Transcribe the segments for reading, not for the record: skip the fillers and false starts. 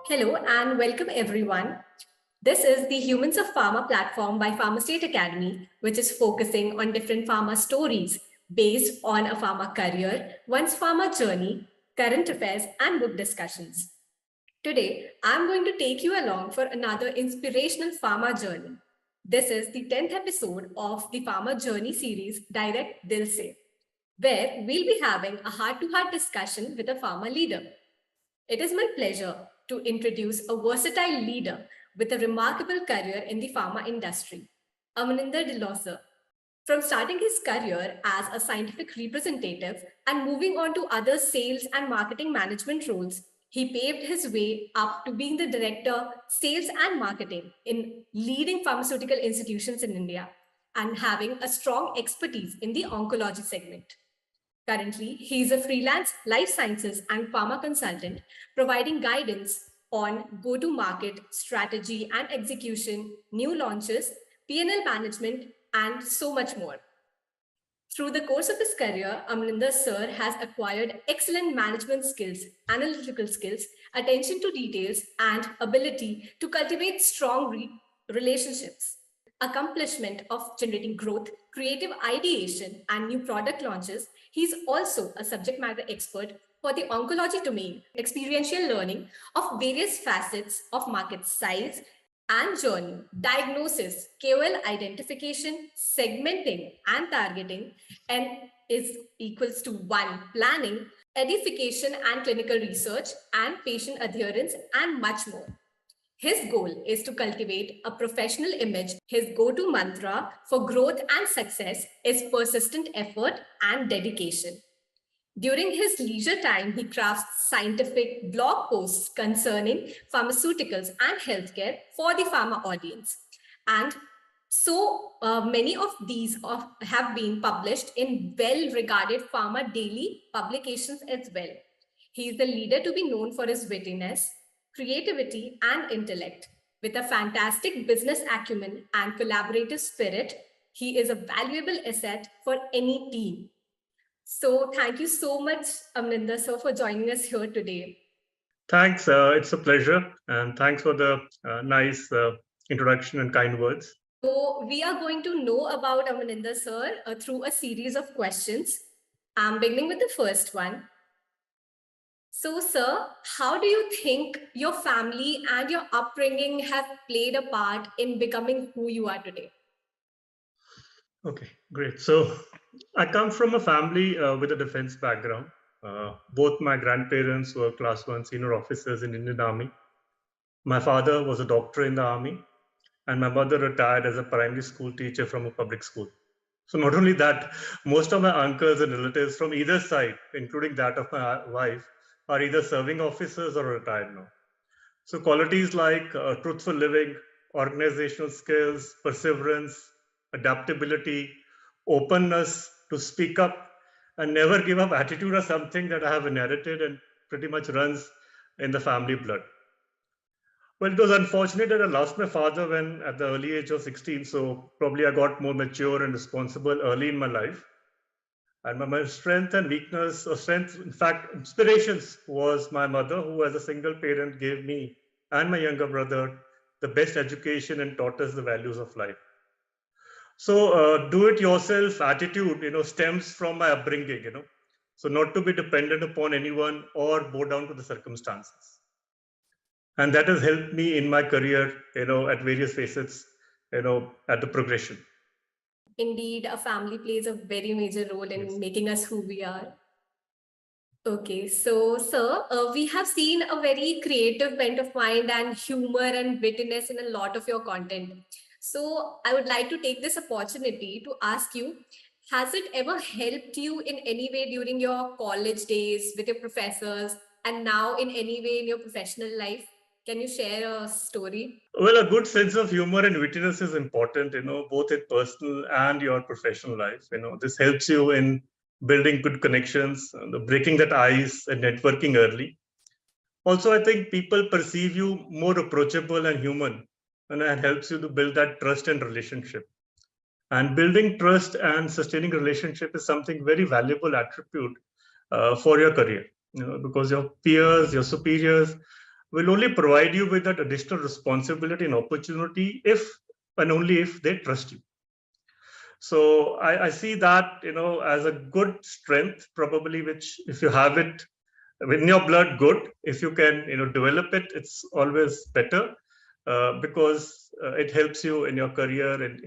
Hello and welcome everyone. This is the Humans of Pharma platform by Pharma State Academy, which is focusing on different pharma stories based on a pharma career, one's pharma journey, current affairs, and book discussions. Today, I'm going to take you along for another inspirational pharma journey. This is the 10th episode of the Pharma Journey Series, Direct Dil Se, where we'll be having a heart-to-heart discussion with a pharma leader. It is my pleasure to introduce a versatile leader with a remarkable career in the pharma industry, Amaninder Dhillon sir. From starting his career as a scientific representative and moving on to other sales and marketing management roles, he paved his way up to being the director, sales and marketing in leading pharmaceutical institutions in India and having a strong expertise in the oncology segment. Currently, he is a freelance life sciences and pharma consultant, providing guidance on go-to-market strategy and execution, new launches, P&L management, and so much more. Through the course of his career, Amaninder sir has acquired excellent management skills, analytical skills, attention to details, and ability to cultivate strong relationships. Accomplishment of generating growth, creative ideation, and new product launches. He's also a subject matter expert for the oncology domain, experiential learning of various facets of market size and journey, diagnosis, KOL identification, segmenting, and targeting, and is equals to 1, planning, edification and clinical research, and patient adherence, and much more. His goal is to cultivate a professional image. His go-to mantra for growth and success is persistent effort and dedication. During his leisure time, he crafts scientific blog posts concerning pharmaceuticals and healthcare for the pharma audience. And so many of these have been published in well-regarded pharma daily publications as well. He is the leader to be known for his wittiness, creativity, and intellect. With a fantastic business acumen and collaborative spirit, he is a valuable asset for any team. So thank you so much, Amaninder sir, for joining us here today. Thanks. It's a pleasure. And thanks for the nice introduction and kind words. So we are going to know about Amaninder sir through a series of questions. I'm beginning with the first one. So, sir, how do you think your family and your upbringing have played a part in becoming who you are today? Okay, great. So I come from a family with a defense background. Both my grandparents were class 1 senior officers in Indian Army. My father was a doctor in the Army, and my mother retired as a primary school teacher from a public school. So not only that, most of my uncles and relatives from either side, including that of my wife, are either serving officers or retired now. So qualities like truthful living, organizational skills, perseverance, adaptability, openness to speak up, and never give up attitude are something that I have inherited and pretty much runs in the family blood. Well, it was unfortunate that I lost my father when at the early age of 16. So probably I got more mature and responsible early in my life. And my strength and weakness, or strength, in fact, inspirations was my mother, who as a single parent gave me and my younger brother the best education and taught us the values of life. So do-it-yourself attitude, stems from my upbringing, So not to be dependent upon anyone or bow down to the circumstances. And that has helped me in my career, at various facets, at the progression. Indeed, a family plays a very major role in making us who we are. Okay, so sir, we have seen a very creative bent of mind and humor and wittiness in a lot of your content. So I would like to take this opportunity to ask you, has it ever helped you in any way during your college days with your professors and now in any way in your professional life? Can you share a story? Well, a good sense of humor and wittiness is important, both in personal and your professional life. This helps you in building good connections, breaking that ice and networking early. Also, I think people perceive you more approachable and human, and it helps you to build that trust and relationship. And building trust and sustaining relationship is something very valuable attribute for your career, because your peers, your superiors will only provide you with that additional responsibility and opportunity if and only if they trust you. So I see that, as a good strength, probably, which if you have it in your blood, good. If you can, develop it, it's always better, because it helps you in your career and,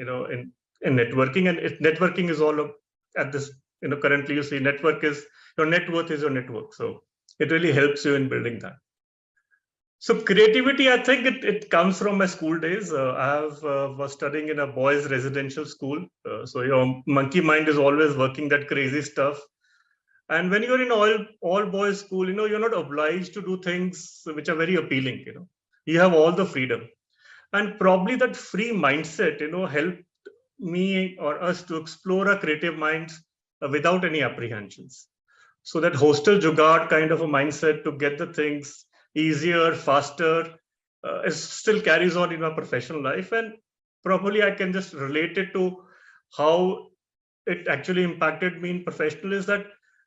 in networking. And networking is all at this, currently you see network is your net worth is your network. So it really helps you in building that. So creativity, I think it comes from my school days. Was studying in a boys' residential school. So your monkey mind is always working that crazy stuff. And when you're in all boys school, you're not obliged to do things which are very appealing. You have all the freedom, and probably that free mindset, helped me or us to explore our creative minds without any apprehensions. So that hostel jugaad kind of a mindset to get the things easier, faster, still carries on in my professional life. And probably I can just relate it to how it actually impacted me in professional is that,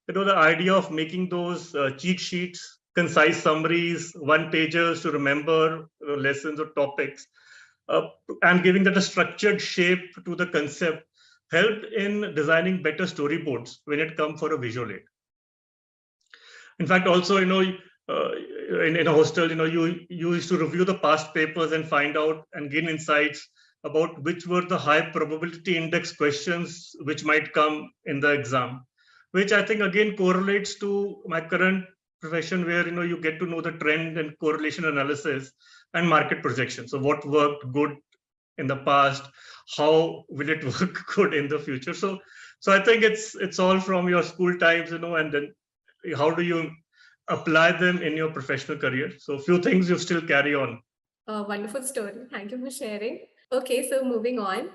the idea of making those cheat sheets, concise summaries, one pagers to remember lessons or topics, uh, and giving that a structured shape to the concept helped in designing better storyboards when it comes for a visual aid. In fact, also, in a hostel, you used to review the past papers and find out and gain insights about which were the high probability index questions which might come in the exam, which I think again correlates to my current profession, where you get to know the trend and correlation analysis and market projection. So what worked good in the past, how will it work good in the future? So I think it's all from your school times, and then how do you apply them in your professional career? So a few things you still carry on. A wonderful story. Thank you for sharing. Okay, so moving on.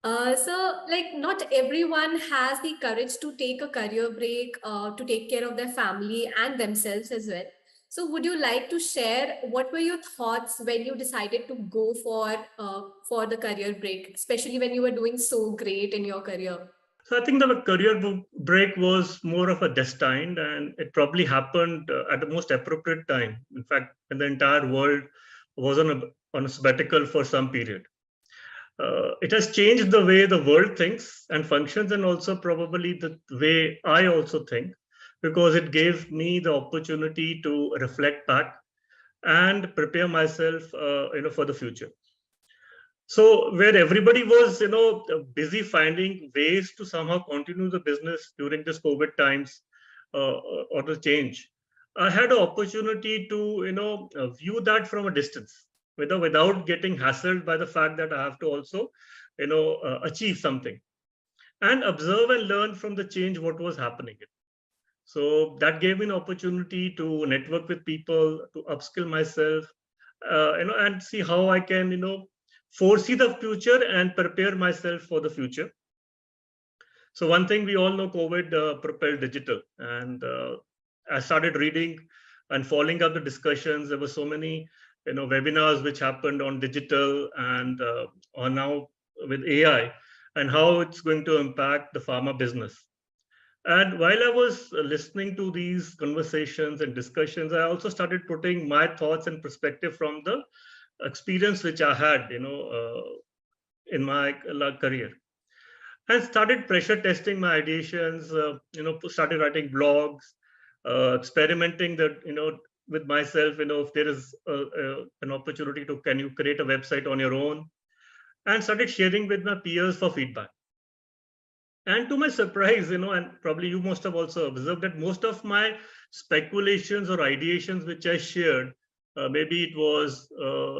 So, like, not everyone has the courage to take a career break, to take care of their family and themselves as well. So, would you like to share what were your thoughts when you decided to go for the career break, especially when you were doing so great in your career? So I think the career break was more of a destined, and it probably happened at the most appropriate time. In fact, when the entire world was on a sabbatical for some period. It has changed the way the world thinks and functions, and also probably the way I also think, because it gave me the opportunity to reflect back and prepare myself, for the future. So where everybody was, busy finding ways to somehow continue the business during this COVID times, or the change, I had an opportunity to, view that from a distance, without getting hassled by the fact that I have to also, achieve something, and observe and learn from the change what was happening. So that gave me an opportunity to network with people, to upskill myself, and see how I can, foresee the future and prepare myself for the future. So one thing we all know, COVID propelled digital, and I started reading and following up the discussions. There were so many, webinars which happened on digital and on now with AI, and how it's going to impact the pharma business. And while I was listening to these conversations and discussions, I also started putting my thoughts and perspective from the experience which I had, in my career, and started pressure testing my ideations. Started writing blogs, experimenting that, with myself. If there is an opportunity to, can you create a website on your own, and started sharing with my peers for feedback. And to my surprise, and probably you must have also observed that most of my speculations or ideations which I shared, maybe it was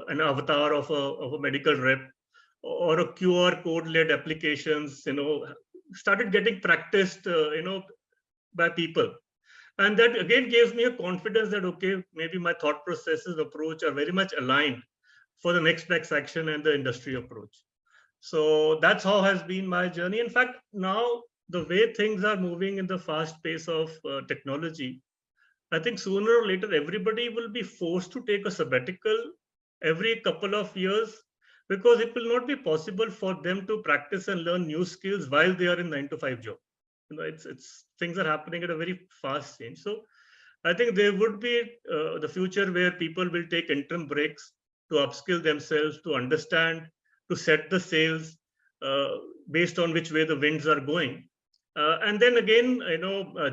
an avatar of a medical rep, or a QR code led applications, started getting practiced, by people. And that again gives me a confidence that, okay, maybe my thought processes, approach are very much aligned for the next best action and the industry approach. So that's how has been my journey. In fact, now the way things are moving in the fast pace of technology, I think sooner or later everybody will be forced to take a sabbatical every couple of years, because it will not be possible for them to practice and learn new skills while they are in 9 to 5 job. It's things are happening at a very fast change. So I think there would be the future where people will take interim breaks to upskill themselves, to understand, to set the sails uh, based on which way the winds are going, and then again,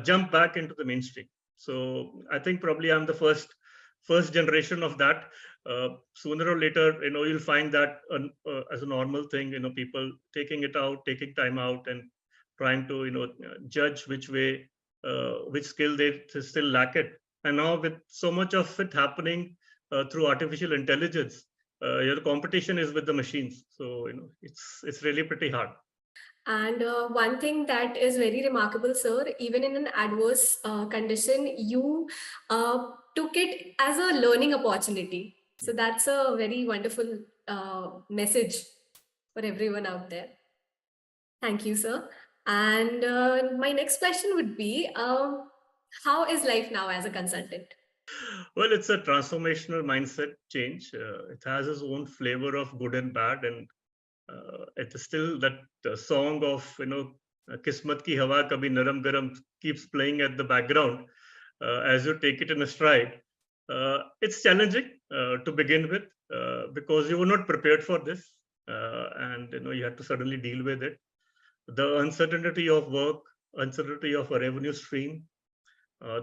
jump back into the mainstream. So I think probably I'm the first generation of that. Sooner or later, you'll find that as a normal thing. People taking it out, taking time out, and trying to judge which way, which skill they still lack it. And now with so much of it happening through artificial intelligence, your competition is with the machines. So it's really pretty hard. And one thing that is very remarkable, sir, even in an adverse condition, you took it as a learning opportunity. So that's a very wonderful message for everyone out there. Thank you, sir. And my next question would be, how is life now as a consultant? Well, it's a transformational mindset change. It has its own flavor of good and bad, and it is still that song of Kismat ki Hawa Kabhi Naram Garam keeps playing at the background as you take it in a stride. It's challenging to begin with because you were not prepared for this, and you had to suddenly deal with it. The uncertainty of work, uncertainty of a revenue stream.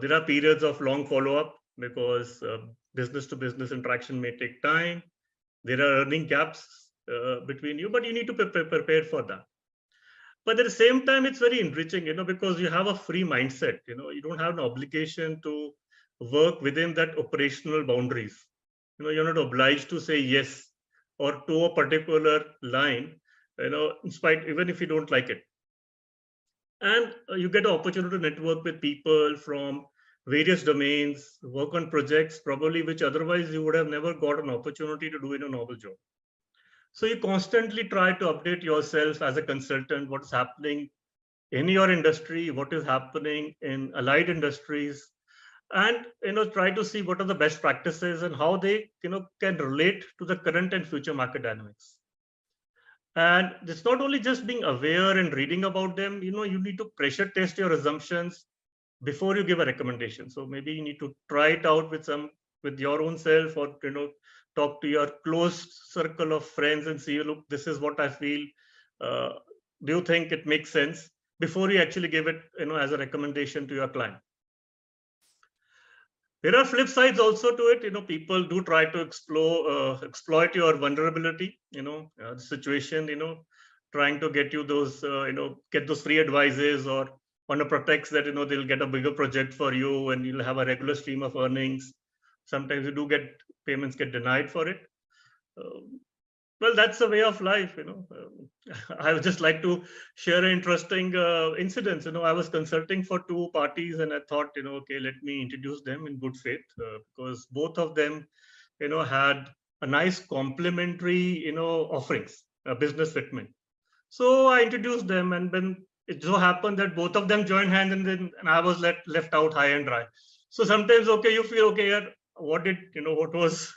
There are periods of long follow-up because business to business interaction may take time. There are earning gaps between you, but you need to prepare for that. But at the same time, it's very enriching, because you have a free mindset. You don't have an obligation to work within that operational boundaries. You're not obliged to say yes or to a particular line, in spite, even if you don't like it. And you get an opportunity to network with people from various domains, work on projects probably which otherwise you would have never got an opportunity to do in a normal job. So you constantly try to update yourself as a consultant, what's happening in your industry, what is happening in allied industries, and try to see what are the best practices and how they can relate to the current and future market dynamics. And it's not only just being aware and reading about them, you need to pressure test your assumptions before you give a recommendation. So maybe you need to try it out with your own self, or talk to your close circle of friends and see, look, this is what I feel. Do you think it makes sense, before you actually give it as a recommendation to your client? There are flip sides also to it. People do try to exploit your vulnerability, the situation, trying to get you those, get those free advices, or on a pretext that, they'll get a bigger project for you and you'll have a regular stream of earnings. Sometimes you do get payments get denied for it. Well, that's the way of life. I would just like to share an interesting incident. I was consulting for two parties, and I thought, okay, let me introduce them in good faith, because both of them, had a nice complementary, offerings, business fitment. So I introduced them, and then it so happened that both of them joined hands, and I was left out high and dry. So sometimes, okay, you feel okay, what did what was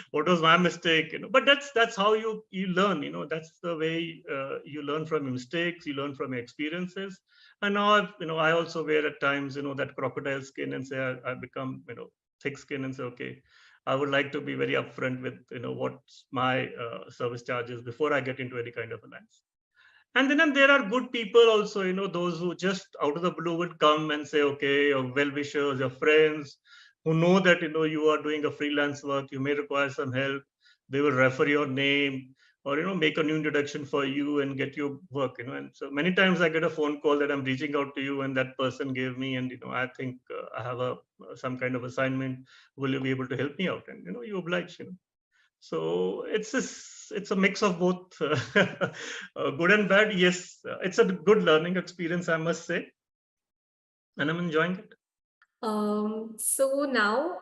what was my mistake, but that's how you learn. That's the way you learn from your mistakes, you learn from your experiences. And now I also wear at times that crocodile skin, and say I become thick skin, and say, okay, I would like to be very upfront with what's my service charges before I get into any kind of alliance. And then there are good people also, those who just out of the blue would come and say, okay, your well-wishers, your friends, who know that you are doing a freelance work, you may require some help. They will refer your name, or make a new introduction for you and get you work. And so many times I get a phone call that I'm reaching out to you, and that person gave me, and I think I have some kind of assignment. Will you be able to help me out? And you oblige. So it's a mix of both, good and bad. Yes, it's a good learning experience, I must say, and I'm enjoying it. So now,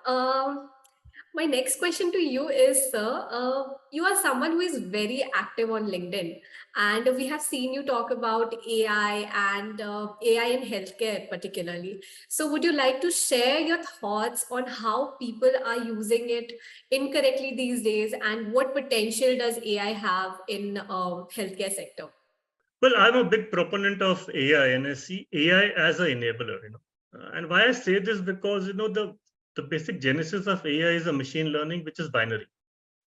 my next question to you is, sir, you are someone who is very active on LinkedIn, and we have seen you talk about AI and AI in healthcare particularly. So would you like to share your thoughts on how people are using it incorrectly these days, and what potential does AI have in healthcare sector? Well, I'm a big proponent of AI, and I see AI as an enabler. And why I say this, because the basic genesis of AI is a machine learning, which is binary,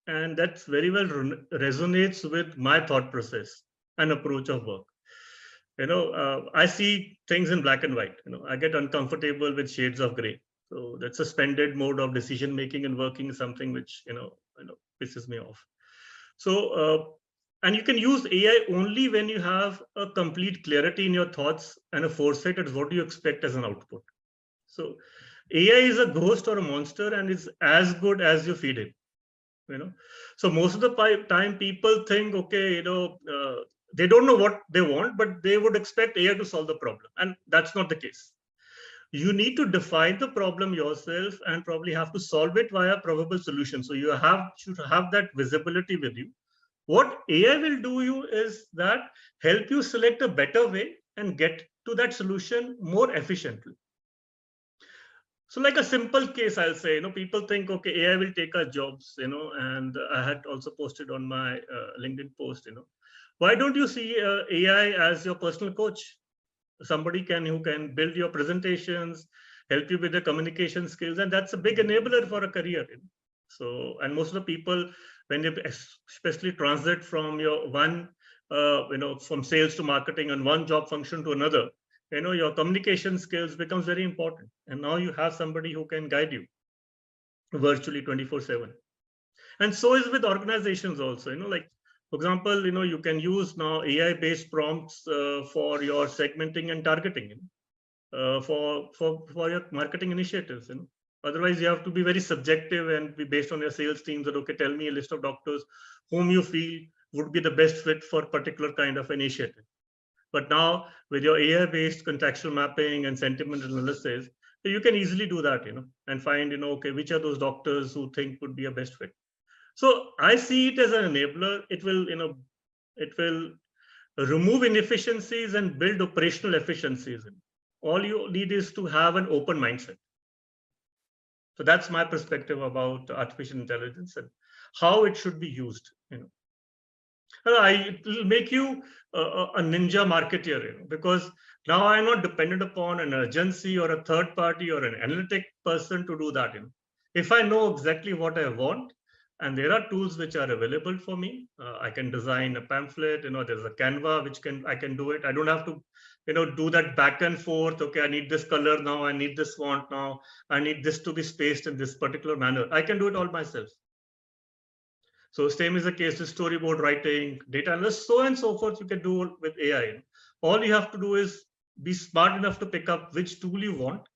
and that's very well resonates with my thought process and approach of work. I see things in black and white. I get uncomfortable with shades of gray. So that suspended mode of decision making and working is something which pisses me off. So and you can use AI only when you have a complete clarity in your thoughts and a foresight at what you expect as an output. So AI is a ghost or a monster, and is as good as you feed it. So most of the time people think, okay, they don't know what they want, but they would expect AI to solve the problem, and that's not the case. You need to define the problem yourself and probably have to solve it via probable solution. So you should have that visibility with you. What AI will do you is that help you select a better way and get to that solution more efficiently. So like a simple case, I'll say, people think, okay, AI will take our jobs, and I had also posted on my LinkedIn post, why don't you see AI as your personal coach? Somebody who can build your presentations, help you with the communication skills, and that's a big enabler for a career. So, and most of the people, when they especially transit from your from sales to marketing and one job function to another, your communication skills becomes very important. And now you have somebody who can guide you virtually 24/7. And so is with organizations also, like, for example, you can use now AI based prompts for your segmenting and targeting, for your marketing initiatives. Otherwise you have to be very subjective and be based on your sales teams that, okay, tell me a list of doctors whom you feel would be the best fit for particular kind of initiative. But now with your AI based contextual mapping and sentiment analysis, you can easily do that, and find, okay, which are those doctors who think would be a best fit. So I see it as an enabler. It will remove inefficiencies and build operational efficiencies. All you need is to have an open mindset. So that's my perspective about artificial intelligence and how it should be used. It will make you a ninja marketeer, because now I'm not dependent upon an agency or a third party or an analytic person to do that. If I know exactly what I want, and there are tools which are available for me, I can design a pamphlet. There's a Canva which I can do it. I don't have to do that back and forth. Okay, I need this color now, I need this font now, I need this to be spaced in this particular manner. I can do it all myself. So same is the case with storyboard writing, data analysis, so on and so forth. You can do with AI. All you have to do is be smart enough to pick up which tool you want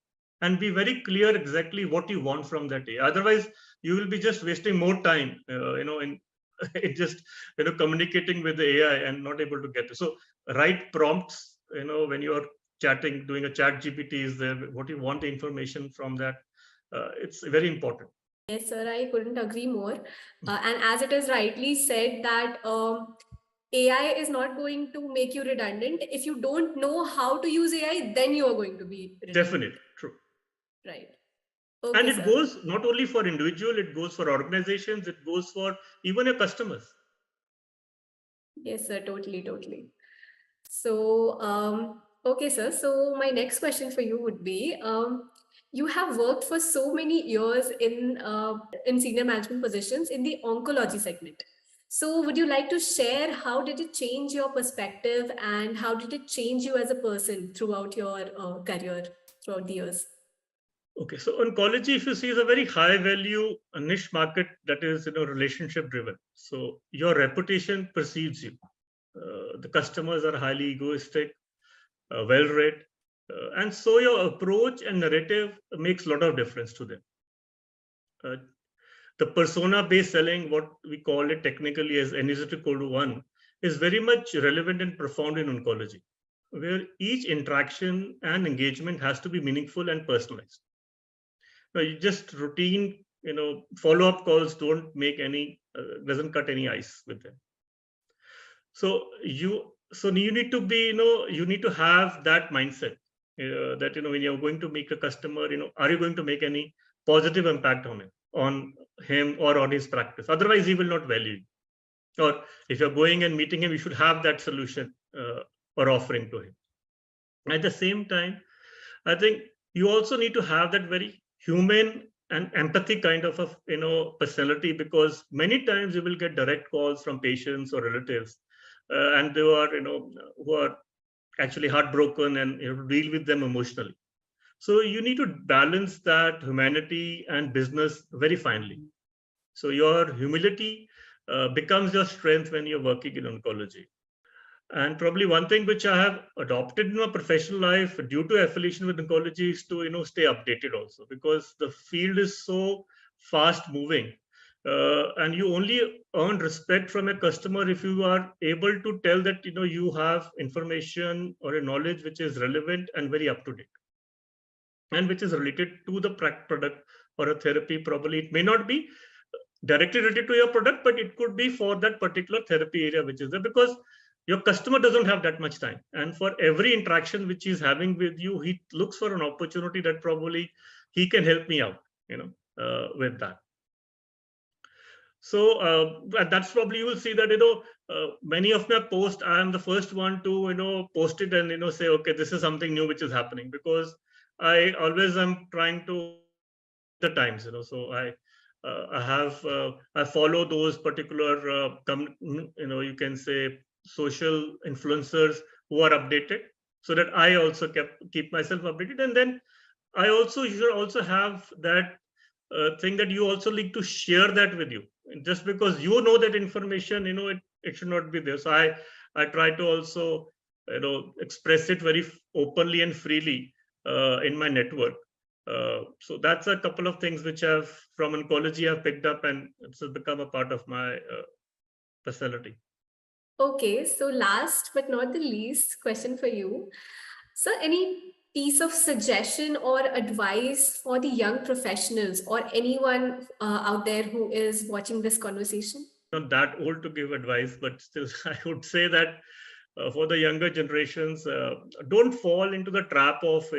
and be very clear exactly what you want from that AI. Otherwise, you will be just wasting more time, in just communicating with the AI and not able to get it. So write prompts, when you're chatting, doing a chat GPT is there, what you want the information from that. It's very important. Yes, sir, I couldn't agree more. And as it is rightly said that AI is not going to make you redundant. If you don't know how to use AI, then you are going to be redundant. Definitely, true. Right. Okay, and it goes not only for individual, it goes for organizations, it goes for even your customers. Yes, sir, totally. So, okay, sir. So my next question for you would be, you have worked for so many years in senior management positions in the oncology segment. So would you like to share how did it change your perspective and how did it change you as a person throughout your career, throughout the years? Okay, so oncology, if you see, is a very high value niche market that is relationship driven. So your reputation precedes you. The customers are highly egoistic, well read, and so your approach and narrative makes a lot of difference to them. The persona-based selling, what we call it technically as N=1, is very much relevant and profound in oncology, where each interaction and engagement has to be meaningful and personalized. Now, you just routine, follow-up calls don't make doesn't cut any ice with them. So you need to be, you need to have that mindset that, when you're going to meet a customer, are you going to make any positive impact on him or on his practice? Otherwise, he will not value you. Or if you're going and meeting him, you should have that solution or offering to him. At the same time, I think you also need to have that very human and empathy kind of a personality, because many times you will get direct calls from patients or relatives, and they are who are actually heartbroken, and deal with them emotionally. So you need to balance that humanity and business very finely. So your humility becomes your strength when you're working in oncology. And probably one thing which I have adopted in my professional life due to affiliation with oncology is to stay updated also, because the field is so fast moving, and you only earn respect from a customer if you are able to tell that you have information or a knowledge which is relevant and very up to date, and which is related to the product or a therapy. Probably it may not be directly related to your product, but it could be for that particular therapy area which is there, because your customer doesn't have that much time, and for every interaction which he's having with you, he looks for an opportunity that probably he can help me out with that. So that's probably, you will see that many of my posts, I am the first one to post it and say, okay, this is something new which is happening, because I always am trying to the times. So I follow those particular you can say social influencers who are updated, so that I also keep myself updated. And then you should also have that thing that you also need to share that with you. Just because that information, it should not be there. So I try to also express it very openly and freely in my network. So that's a couple of things which from oncology I've picked up, and it's become a part of my personality. Okay, so last but not the least question for you. So any piece of suggestion or advice for the young professionals or anyone out there who is watching this conversation? Not that old to give advice, but still I would say that for the younger generations, don't fall into the trap of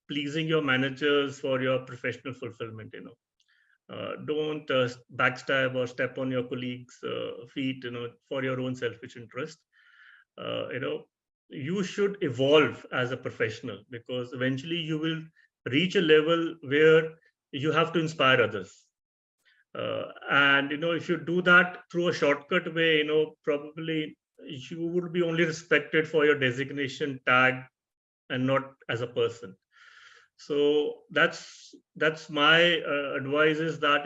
pleasing your managers for your professional fulfillment. Don't backstab or step on your colleagues' feet for your own selfish interest. You should evolve as a professional, because eventually you will reach a level where you have to inspire others. And if you do that through a shortcut way, probably you would be only respected for your designation tag and not as a person. So that's my advice, is that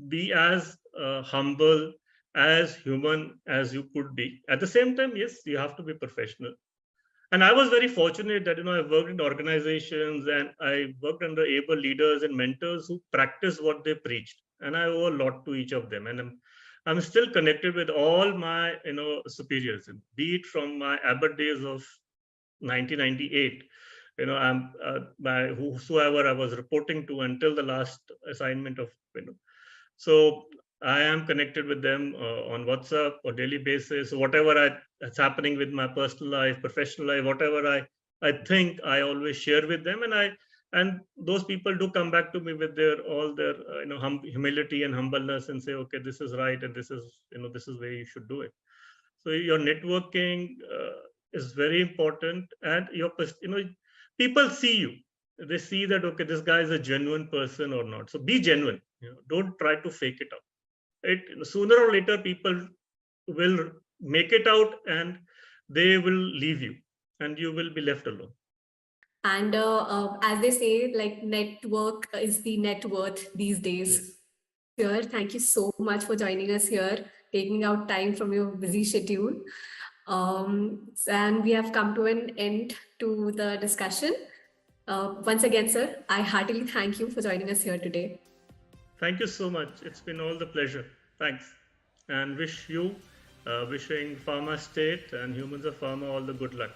be as humble, as human as you could be. At the same time, yes, you have to be professional. And I was very fortunate that I worked in organizations, and I worked under able leaders and mentors who practice what they preached, and I owe a lot to each of them. And I'm still connected with all my superiors, be it from my Abbott days of 1998. I'm by whosoever I was reporting to until the last assignment of So I am connected with them on WhatsApp or daily basis. So whatever that's happening with my personal life, professional life, whatever I think, I always share with them, and those people do come back to me with all their humility and humbleness, and say, okay, this is right, and this is this is where you should do it. So your networking is very important, and people see you. They see that, okay, this guy is a genuine person or not. So be genuine. Don't try to fake it out. Sooner or later, people will make it out, and they will leave you, and you will be left alone. And as they say, like, network is the net worth these days. Yes. Here, thank you so much for joining us here, taking out time from your busy schedule. And we have come to an end to the discussion. Once again, sir, I heartily thank you for joining us here today. Thank you so much. It's been all the pleasure. Thanks. And wishing Pharma State and Humans of Pharma all the good luck.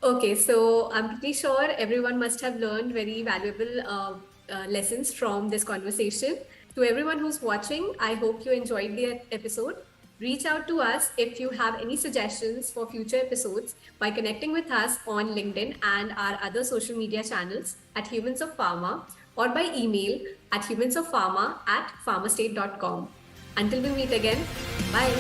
Okay, so I'm pretty sure everyone must have learned very valuable lessons from this conversation. To everyone who's watching, I hope you enjoyed the episode. Reach out to us if you have any suggestions for future episodes by connecting with us on LinkedIn and our other social media channels at Humans of Pharma, or by email at humansoffpharma@pharmastate.com. Until we meet again, bye.